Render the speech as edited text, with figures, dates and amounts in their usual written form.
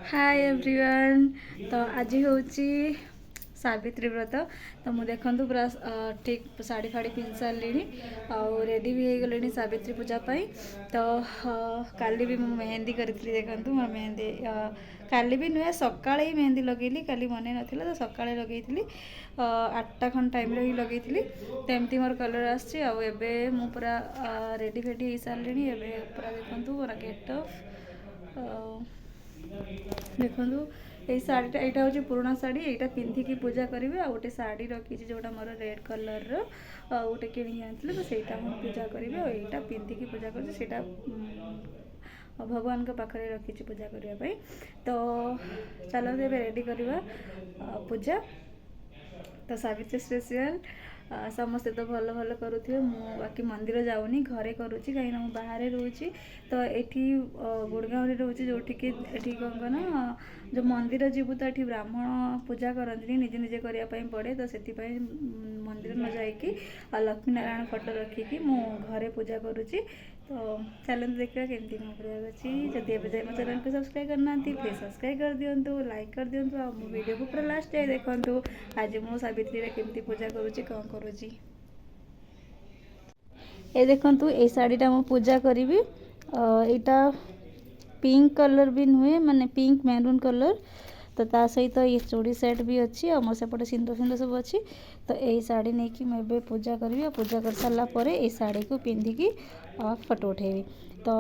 Hi everyone. तो आज हूँ सावित्री व्रत। तो मुझे देखूँ पूरा ठीक शाढ़ी फाड़ी पिंधि सारे रेडी भी हो गले सावित्री पूजा पाई। तो काली भी मुझे मेहंदी करी देखूँ मोर मेहंदी काली भी नुहे सका ही मेहंदी लगेली काली मन नाला तो सका लगे 8टा खंड टाइम ही लगे तो एमती मोर कलर आसबे मु पूरा रेडी फेडी हो सारे पूरा देखूँ मोर गेट देखु ये शाढ़ीटा यहाँ हूँ पुराणा शाढ़ी यहाँ पिंधिकी पूजा करेंगे आ गए शाढ़ी रखी जोटा मोर रेड कलर रोटे किणी आनी तो सहीटा मुझे पूजा करी और यहाँ पिंधिकी पूजा कर भगवान के पाखे रखी पूजा करने। तो चलो रेडी करवा पूजा। तो सावित्री स्पेशल समस्ते तो भल भल करुवे बाकी मंदिर जाऊनी घरे करुँची कहीं बाहर रोचे। तो ये गुड़गाँव रोचे जो कौन कहना जो मंदिर जीवु तो ये ब्राह्मण पूजा करती निजे निजे करने पड़े तो से मंदिर न जाकि लक्ष्मी नारायण फोटो रखिकी मु घरे पूजा करुँची। तो चलते देखा केमती कौन कर जब एवं जाए मो चैनल को सब्सक्राइब करना प्लीज सब्सक्राइब कर दिंतु लाइक कर दिंतु आ वीडियो को पूरा लास्ट जाए देखु आज मो सावित्री केमती पूजा करुँची कौन करुँची। ये देखु ये शाढ़ीटा मु पूजा करी यहाँ पिंक कलर भी नुहे माने पिंक मेरून कलर। तो ता सहित ये चूड़ी सेट भी अच्छी और मोर सेपटे सिंदूर सिंदूर सब अच्छी। तो यही शाढ़ी नहीं कि मुझे पूजा करी पूजा कर सारापर ये शाढ़ी को पिंधिकी फोटो उठेबी। तो